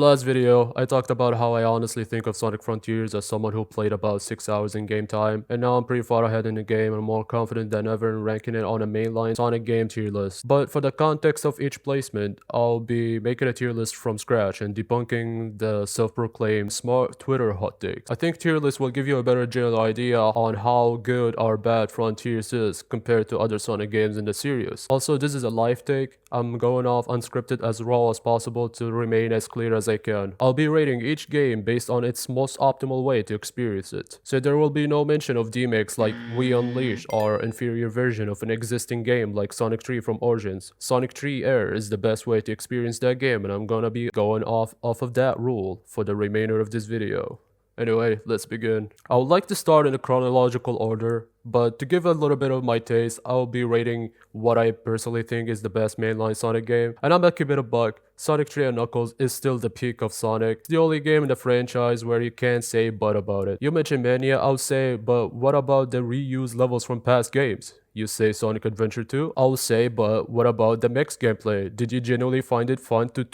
last video, I talked about how I honestly think of Sonic Frontiers as someone who played about 6 hours in game time, and now I'm pretty far ahead in the game and more confident than ever in ranking it on a mainline Sonic game tier list. But for the context of each placement, I'll be making a tier list from scratch and debunking the self-proclaimed smart Twitter hot takes. I think tier list will give you a better general idea on how good or bad Frontiers is compared to other Sonic games in the series. Also, this is a live take. I'm going off unscripted as raw as possible to remain as clear as I can. I'll be rating each game based on its most optimal way to experience it. So there will be no mention of demakes like We Unleashed or inferior version of an existing game like Sonic 3 from Origins. Sonic 3 Air is the best way to experience that game, and I'm gonna be going off of that rule for the remainder of this video. Anyway, let's begin. I would like to start in a chronological order, but to give a little bit of my taste, I'll be rating what I personally think is the best mainline Sonic game. And I'm gonna keep it a buck. Sonic 3 and Knuckles is still the peak of Sonic. It's the only game in the franchise where you can't say but about it. You mentioned Mania, I'll say, but what about the reused levels from past games? You say Sonic Adventure 2? I'll say, but what about the mix gameplay? Did you genuinely find it fun to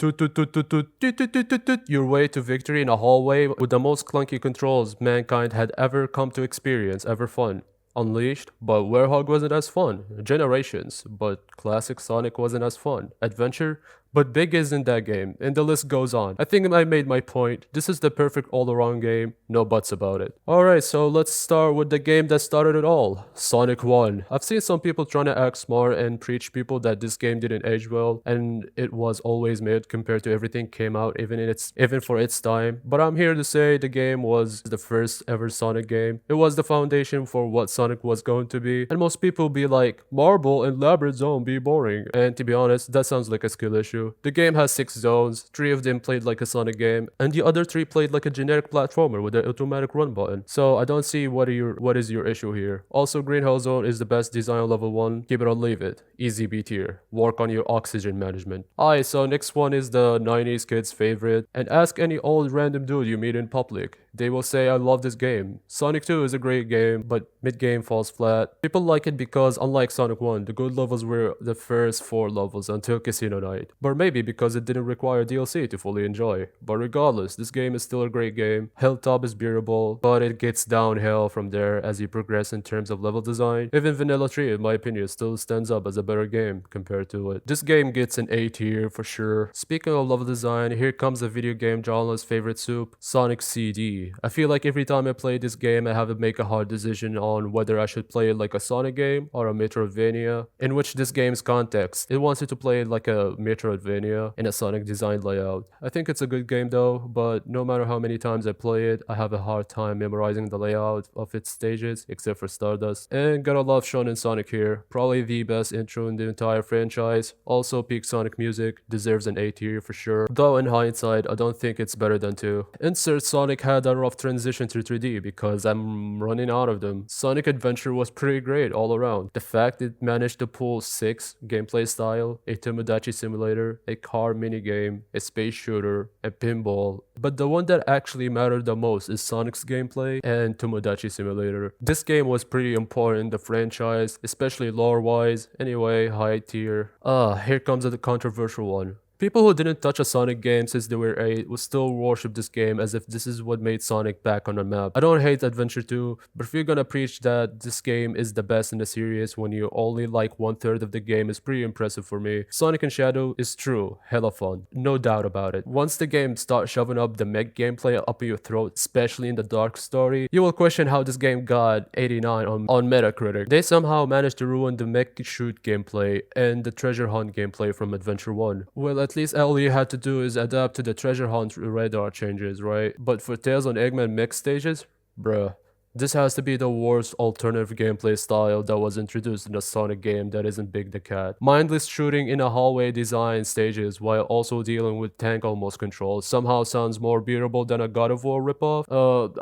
your way to victory in a hallway with the most clunky controls mankind had ever come to experience, ever fun? Unleashed, but Hedgehog wasn't as fun. Generations, but classic Sonic wasn't as fun. Adventure, but Big isn't that game, and the list goes on. I think I made my point. This is the perfect all-around game, no buts about it. Alright, so let's start with the game that started it all, Sonic 1. I've seen some people trying to act smart and preach people that this game didn't age well, and it was always mid compared to everything came out even for its time. But I'm here to say the game was the first ever Sonic game. It was the foundation for what Sonic was going to be, and most people be like, Marble and Labyrinth Zone be boring, and to be honest, that sounds like a skill issue. The game has 6 zones, 3 of them played like a Sonic game, and the other 3 played like a generic platformer with an automatic run button. So I don't see what is your issue here. Also, Green Hell Zone is the best design on level 1, keep it or leave it. Easy B tier. Work on your oxygen management. Alright, so next one is the 90s kids favorite, and ask any old random dude you meet in public. They will say I love this game. Sonic 2 is a great game, but mid-game falls flat. People like it because unlike Sonic 1, the good levels were the first 4 levels until Casino Night. But maybe because it didn't require DLC to fully enjoy. But regardless, this game is still a great game. Hilltop is bearable, but it gets downhill from there as you progress in terms of level design. Even Vanilla 3, in my opinion, still stands up as a better game compared to it. This game gets an A tier for sure. Speaking of level design, here comes a video game journalist's favorite soup, Sonic CD. I feel like every time I play this game, I have to make a hard decision on whether I should play it like a Sonic game or a Metroidvania, in which this game's context, it wants you to play it like a Metroidvania in a Sonic design layout. I think it's a good game though, but no matter how many times I play it, I have a hard time memorizing the layout of its stages, except for Stardust. And gotta love Shonen Sonic here, probably the best intro in the entire franchise. Also, peak Sonic music, deserves an A tier for sure, though in hindsight, I don't think it's better than 2. Insert Sonic had a rough transition to 3D because I'm running out of them. Sonic Adventure was pretty great all around. The fact it managed to pull 6 gameplay style, a Tomodachi simulator, a car minigame, a space shooter, a pinball. But the one that actually mattered the most is Sonic's gameplay and Tomodachi simulator. This game was pretty important in the franchise, especially lore wise. Anyway, high tier. Here comes the controversial one. People who didn't touch a Sonic game since they were 8 will still worship this game as if this is what made Sonic back on the map. I don't hate Adventure 2, but if you're gonna preach that this game is the best in the series when you only like 1/3 of the game is pretty impressive for me. Sonic and Shadow is true, hella fun, no doubt about it. Once the game starts shoving up the mech gameplay up your throat, especially in the dark story, you will question how this game got 89 on Metacritic. They somehow managed to ruin the mech shoot gameplay and the treasure hunt gameplay from Adventure 1. Well, at least all you had to do is adapt to the treasure hunt radar changes, right? But for Tails on Eggman mech stages, bruh. This has to be the worst alternative gameplay style that was introduced in a Sonic game that isn't Big the Cat. Mindless shooting in a hallway design stages while also dealing with tank almost controls somehow sounds more bearable than a God of War ripoff.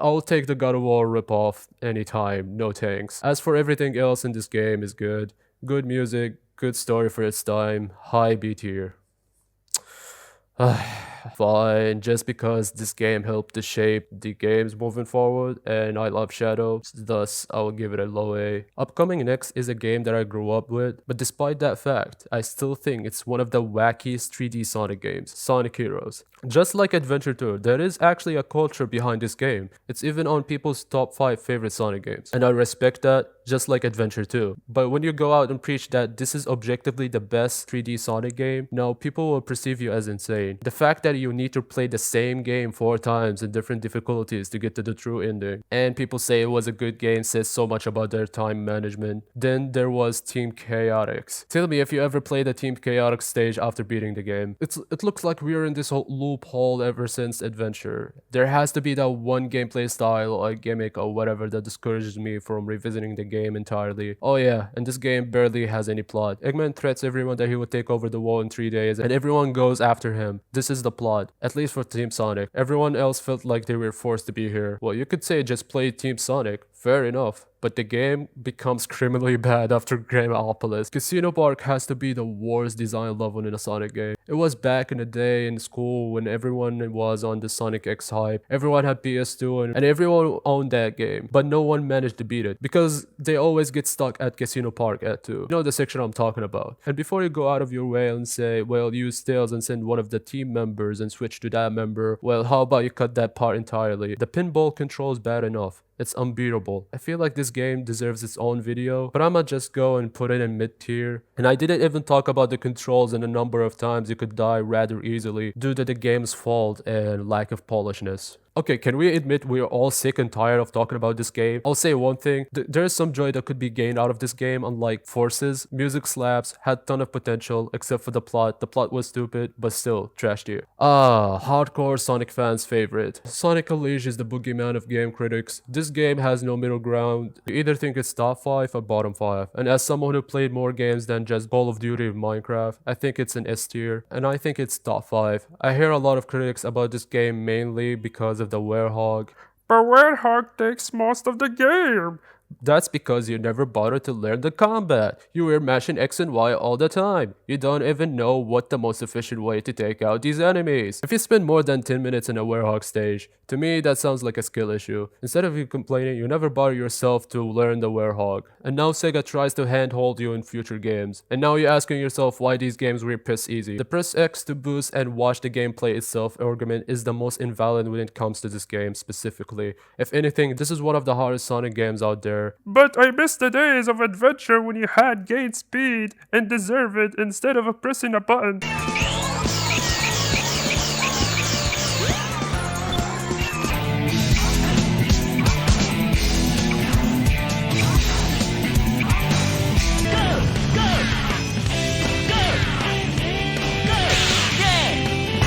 I'll take the God of War ripoff anytime, no thanks. As for everything else in this game is good. Good music, good story for its time, high B tier. fine, just because this game helped to shape the games moving forward, and I love Shadow, thus I will give it a low A. Upcoming next is a game that I grew up with, but despite that fact, I still think it's one of the wackiest 3D Sonic games, Sonic Heroes. Just like Adventure 2, there is actually a culture behind this game. It's even on people's top 5 favorite Sonic games, and I respect that, just like Adventure 2. But when you go out and preach that this is objectively the best 3D Sonic game, now people will perceive you as insane. The fact that you need to play the same game 4 times in different difficulties to get to the true ending, and people say it was a good game says so much about their time management. Then there was Team Chaotix. Tell me if you ever played a Team Chaotix stage after beating the game. It looks like we're in this whole loophole ever since Adventure. There has to be that one gameplay style or gimmick or whatever that discourages me from revisiting the game entirely. Oh yeah, and this game barely has any plot. Eggman threats everyone that he would take over the world in 3 days, and everyone goes after him. This is the plot, at least for Team Sonic. Everyone else felt like they were forced to be here. Well, you could say just play Team Sonic. Fair enough. But the game becomes criminally bad after Gramopolis. Casino Park has to be the worst design level in a Sonic game. It was back in the day in school when everyone was on the Sonic X hype. Everyone had PS2 and everyone owned that game. But no one managed to beat it because they always get stuck at Casino Park at 2. You know the section I'm talking about. And before you go out of your way and say, well, use Tails and send one of the team members and switch to that member, well, how about you cut that part entirely? The pinball control is bad enough. It's unbeatable. I feel like this game deserves its own video, but I'ma just go and put it in mid-tier. And I didn't even talk about the controls and the number of times you could die rather easily due to the game's fault and lack of polishness. Okay, can we admit we're all sick and tired of talking about this game? I'll say one thing, there's some joy that could be gained out of this game, unlike Forces. Music slaps, had ton of potential, except for the plot. The plot was stupid, but still, trash tier. Hardcore Sonic fans' favorite. Sonic Unleashed is the boogeyman of game critics. This game has no middle ground. You either think it's top 5 or bottom 5. And as someone who played more games than just Call of Duty or Minecraft, I think it's an S tier, and I think it's top 5. I hear a lot of critics about this game mainly because of the Werehog. But Werehog takes most of the game. That's because you never bothered to learn the combat. You were mashing X and Y all the time. You don't even know what the most efficient way to take out these enemies. If you spend more than 10 minutes in a Werehog stage, to me that sounds like a skill issue. Instead of you complaining, you never bother yourself to learn the Werehog. And now Sega tries to handhold you in future games. And now you're asking yourself why these games were piss easy. The press X to boost and watch the gameplay itself argument is the most invalid when it comes to this game specifically. If anything, this is one of the hardest Sonic games out there. But I miss the days of Adventure when you had gain speed and deserve it instead of pressing a button.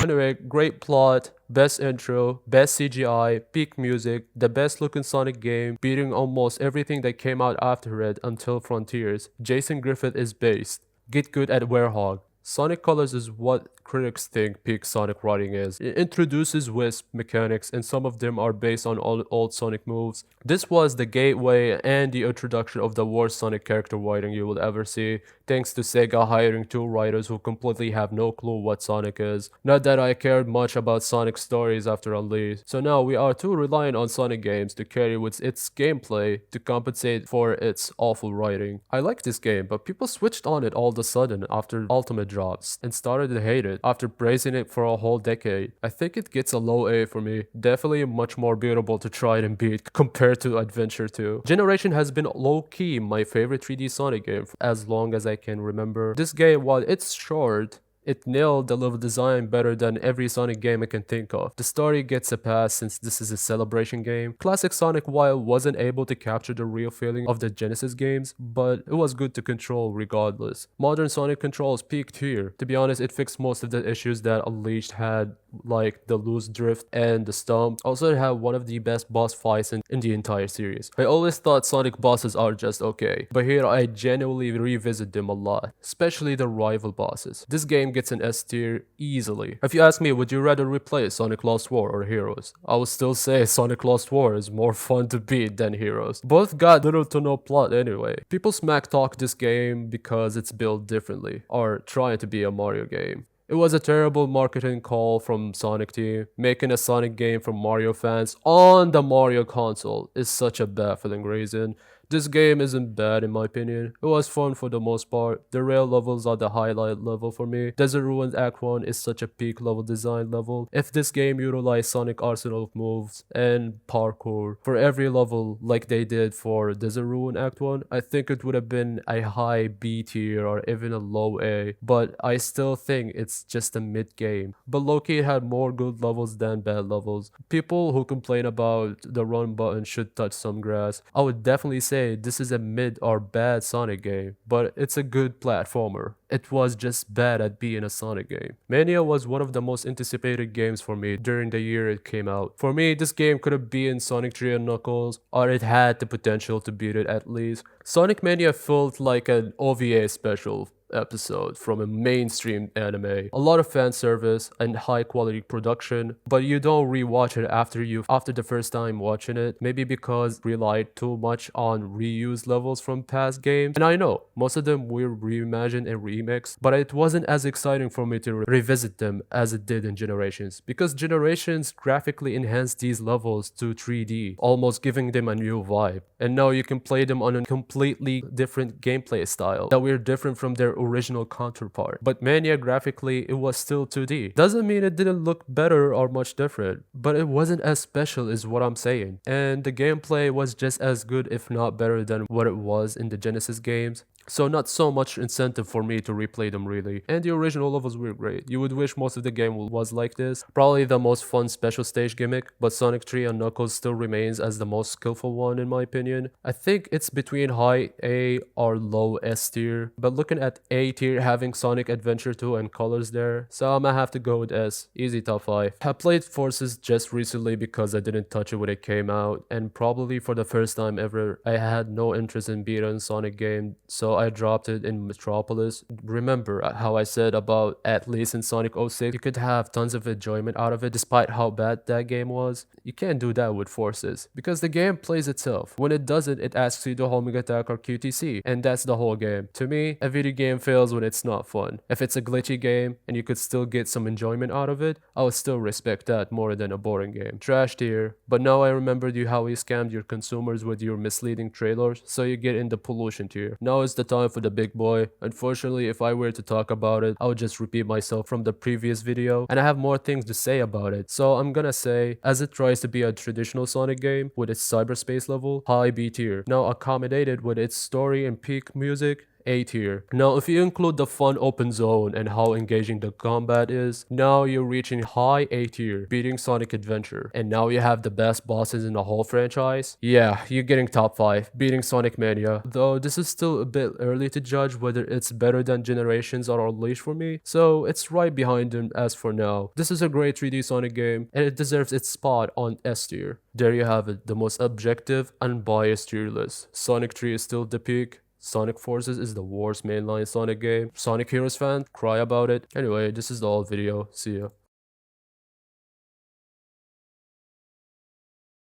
Anyway, great plot, best intro, best CGI, peak music, the best looking Sonic game, beating almost everything that came out after it until Frontiers. Jason Griffith is based. Get good at Werehog. Sonic Colors is what critics think peak Sonic writing is. It introduces Wisp mechanics and some of them are based on old Sonic moves. This was the gateway and the introduction of the worst Sonic character writing you will ever see, thanks to Sega hiring 2 writers who completely have no clue what Sonic is. Not that I cared much about Sonic stories after Unleashed, so now we are too reliant on Sonic games to carry with its gameplay to compensate for its awful writing. I like this game, but people switched on it all of a sudden after Ultimate drops and started to hate it after praising it for a whole decade. I think it gets a low A for me. Definitely much more beatable to try and beat compared to Adventure 2. Generation has been low-key my favorite 3D Sonic game for as long as I can remember. This game, while it's short, it nailed the level design better than every Sonic game I can think of. The story gets a pass since this is a celebration game. Classic Sonic, while wasn't able to capture the real feeling of the Genesis games, but it was good to control regardless. Modern Sonic controls peaked here. To be honest, it fixed most of the issues that Unleashed had, like the loose drift and the stomp. Also, it had one of the best boss fights in the entire series. I always thought Sonic bosses are just okay, but here I genuinely revisit them a lot, especially the rival bosses. This game gets an S tier easily. If you ask me, would you rather replay Sonic Lost War or Heroes? I would still say Sonic Lost War is more fun to beat than Heroes. Both got little to no plot anyway. People smack talk this game because it's built differently, or trying to be a Mario game. It was a terrible marketing call from Sonic Team. Making a Sonic game for Mario fans on the Mario console is such a baffling reason. This game isn't bad in my opinion. It was fun for the most part. The rail levels are the highlight level for me. Desert Ruins Act 1 is such a peak level design level. If this game utilized Sonic arsenal of moves and parkour for every level like they did for Desert Ruin Act 1, I think it would have been a high B tier or even a low A, but I still think it's just a mid game. But Loki had more good levels than bad levels. People who complain about the run button should touch some grass. I would definitely say this is a mid or bad Sonic game, but it's a good platformer. It was just bad at being a Sonic game. Mania was one of the most anticipated games for me during the year it came out. For me, this game could have been Sonic 3 and Knuckles, or it had the potential to beat it at least. Sonic Mania felt like an OVA special episode from a mainstream anime. A lot of fan service and high quality production, but you don't rewatch it after the first time watching it, maybe because relied too much on reused levels from past games. And I know most of them were reimagined and remixed, but it wasn't as exciting for me to revisit them as it did in Generations, because Generations graphically enhanced these levels to 3D, almost giving them a new vibe. And now you can play them on a completely different gameplay style that were different from their original counterpart. But Mania graphically, it was still 2D. Doesn't mean it didn't look better or much different, but it wasn't as special is what I'm saying. And the gameplay was just as good if not better than what it was in the Genesis games. So not so much incentive for me to replay them really. And the original levels were great. You would wish most of the game was like this. Probably the most fun special stage gimmick, but Sonic 3 and Knuckles still remains as the most skillful one in my opinion. I think it's between high A or low S tier, but looking at A tier having Sonic Adventure 2 and Colors there, so I'ma have to go with S. Easy top 5. I played Forces just recently because I didn't touch it when it came out, and probably for the first time ever, I had no interest in beating a Sonic game, so I dropped it in Metropolis. Remember how I said about at least in Sonic 06, you could have tons of enjoyment out of it despite how bad that game was? You can't do that with Forces, because the game plays itself. When it doesn't, it asks you to homing attack or QTC, and that's the whole game. To me, a video game fails when it's not fun. If it's a glitchy game and you could still get some enjoyment out of it, I would still respect that more than a boring game. Trash tier, but now I remembered you how you scammed your consumers with your misleading trailers, so you get in the pollution tier. Now is the time for the big boy. Unfortunately, if I were to talk about it, I would just repeat myself from the previous video, and I have more things to say about it. So I'm gonna say, as it tries to be a traditional Sonic game with its cyberspace level, high B tier. Now accommodated with its story and peak music, A tier. Now if you include the fun open zone and how engaging the combat is, now you're reaching high A tier, beating Sonic Adventure. And now you have the best bosses in the whole franchise. Yeah, you're getting top 5, beating Sonic Mania. Though this is still a bit early to judge whether it's better than Generations or Unleashed for me, so it's right behind them as for now. This is a great 3D Sonic game, and it deserves its spot on S tier. There you have it, the most objective, unbiased tier list. Sonic 3 is still the peak. Sonic Forces is the worst mainline Sonic game. Sonic Heroes fan, cry about it. Anyway, this is the whole video. See ya.